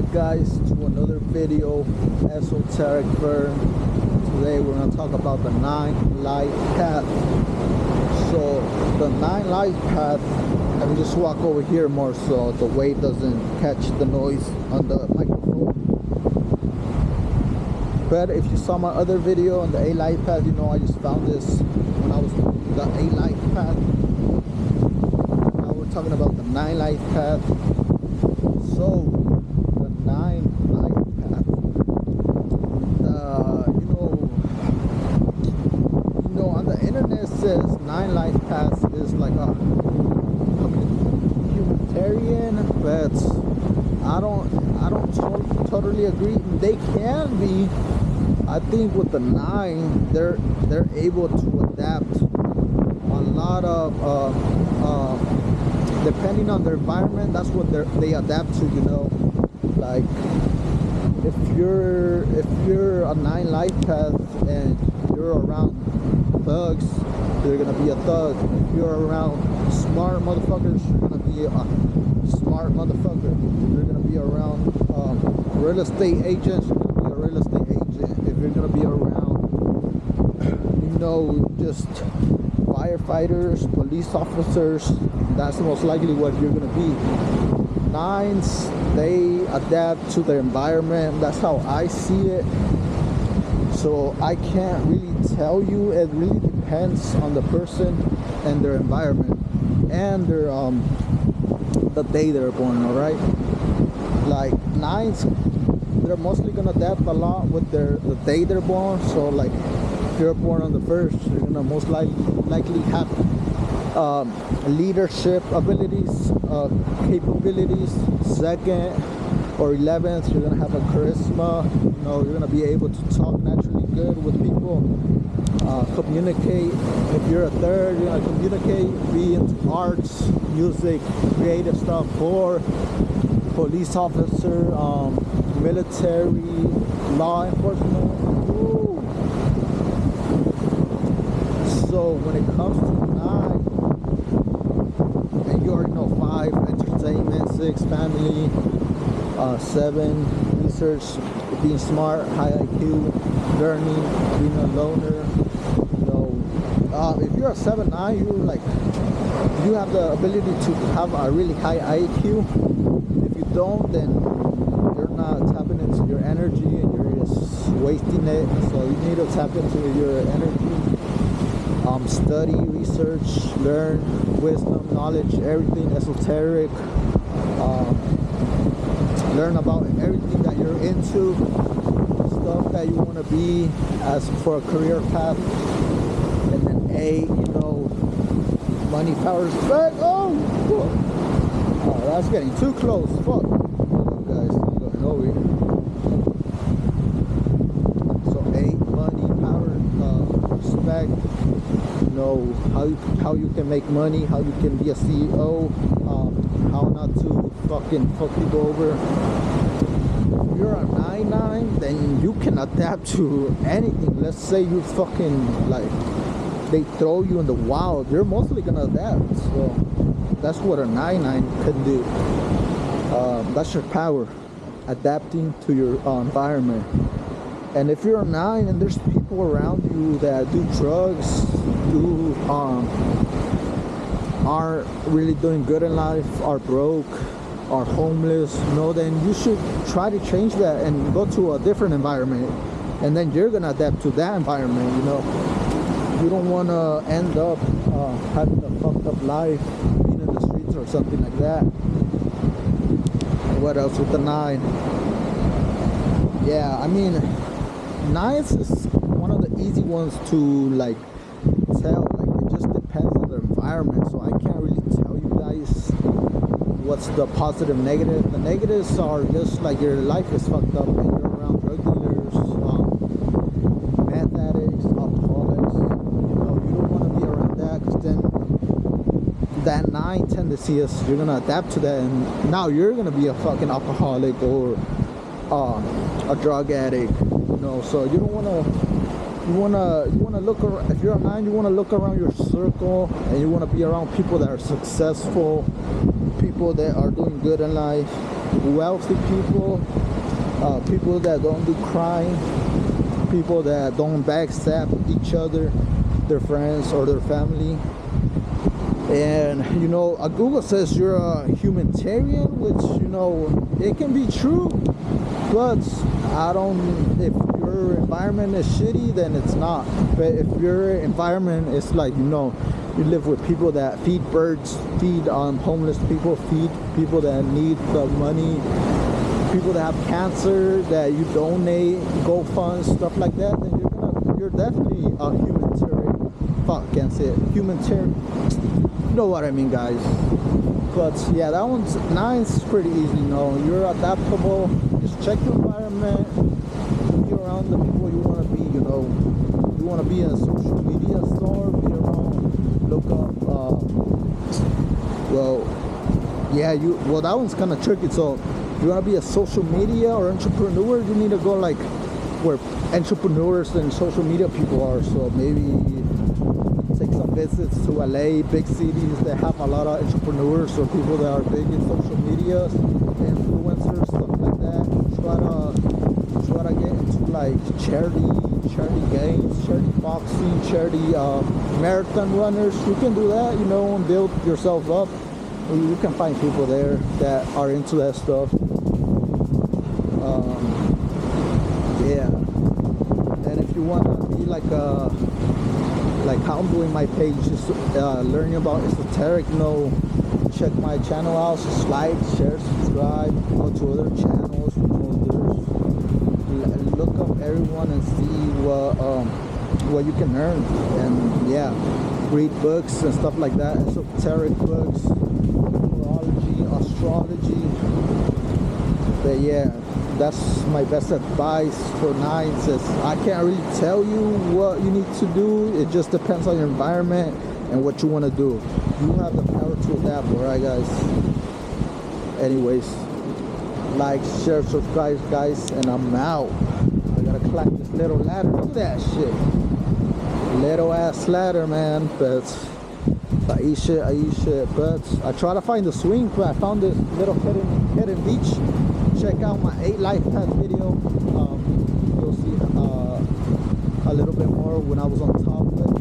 back, guys, to another video, Esoteric Burn. Today we're going to talk about the 9 life path. So the 9 life path, let me just walk over here more so the wave doesn't catch the noise on the microphone. But if you saw my other video on the 8 life path, you know I just found this when I was doing the 8 life path. Now we're talking about the 9 life path. So the 9 life path, on the internet says 9 life paths is like a humanitarian, but I don't totally agree. They can be. I think with the 9, they're able to adapt a lot of depending on their environment. That's what they adapt to, like if you're a 9 life path and you're around thugs, you're gonna be a thug. If you're around smart motherfuckers, you're gonna be a smart motherfucker. If you're gonna be around real estate agents, you're gonna be a real estate agent. If you're gonna be around just firefighters, police officers, that's most likely what you're gonna be. 9s, they adapt to their environment. That's how I see it. So I can't really tell you. It really depends on the person and their environment and their the day they're born. All right, like 9s, they're mostly gonna adapt a lot with the day they're born. So like if you're born on the 1st, you're gonna most likely have leadership abilities, capabilities. 2nd or 11th, you're gonna have a charisma. You're gonna be able to talk naturally good with people, communicate. If you're a 3rd, you're gonna communicate, be into arts, music, creative stuff. 4, police officer, military, law enforcement. Woo. So when it comes to 9, and you already know 5, entertainment, 6, family, 7, research, being smart, high IQ, learning, being a loner. If you're a 7-9, you have the ability to have a really high IQ. If you don't, then you're not tapping into your energy and you're just wasting it. So you need to tap into your energy. Study, research, learn, wisdom, knowledge, everything esoteric. Learn about everything that you're into, stuff that you want to be as for a career path. And then 8, money, power, respect. Oh, that's getting too close. Fuck, guys, over here. So 8, money, power, respect. How you can make money, how you can be a CEO, how not to fucking fuck people over. If you're a 9-9, then you can adapt to anything. Let's say you fucking they throw you in the wild, you're mostly gonna adapt. So that's what a 9-9 can do. That's your power, adapting to your environment. And if you're a 9 and there's people around you that do drugs, aren't really doing good in life, are broke, are homeless, then you should try to change that and go to a different environment. And then you're gonna adapt to that environment. You don't want to end up having a fucked up life, being in the streets or something like that. What else with the 9? Yeah, I mean, 9s is one of the easy ones to tell. It just depends on the environment. So I can't really tell you guys what's the positive, negative. The negatives are just like your life is fucked up and you're around drug dealers, meth addicts, alcoholics. You don't want to be around that, because then that 9 tendency is you're gonna adapt to that, and now you're gonna be a fucking alcoholic or a drug addict. So you don't want to. You wanna look around. If you're a 9, you want to look around your circle, and you want to be around people that are successful, people that are doing good in life. wealthy people, people that don't do crime, people that don't backstab each other, their friends or their family. And Google says you're a humanitarian, which it can be true, but I don't. If your environment is shitty, then it's not. But if your environment is like you live with people that feed birds, feed homeless people, feed people that need the money, people that have cancer, that you donate, GoFund, stuff like that, then you're definitely a humanitarian. Fuck, can't say it. Humanitarian. You know what I mean, guys. But yeah, that one's nice, pretty easy. You're adaptable. Just check your environment. Be around the people you want to be. You want to be in a social media store. Be around. Look up. That one's kind of tricky. So if you want to be a social media or entrepreneur, you need to go like where entrepreneurs and social media people are. So maybe take some visits to LA, big cities that have a lot of entrepreneurs or people that are big in social media, influencers, stuff like that. Try to get into like charity games, charity boxing, charity marathon runners. You can do that, and build yourself up. You can find people there that are into that stuff. And if you want to be like how I'm doing my page, just learning about esoteric, check my channel out, like, share, subscribe, go to other channels, look up everyone and see what you can earn, and read books and stuff like that, esoteric books, numerology, astrology. But yeah, that's my best advice for nines. Is I can't really tell you what you need to do. It just depends on your environment and what you want to do. You have the power to adapt, alright, guys? Anyways, like, share, subscribe, guys, and I'm out. I gotta climb this little ladder. Look at that shit. Little ass ladder, man. But I eat shit. But I try to find the swing, but I found this little hidden beach. Check out my 8 life path video. You'll see a little bit more when I was on top of it.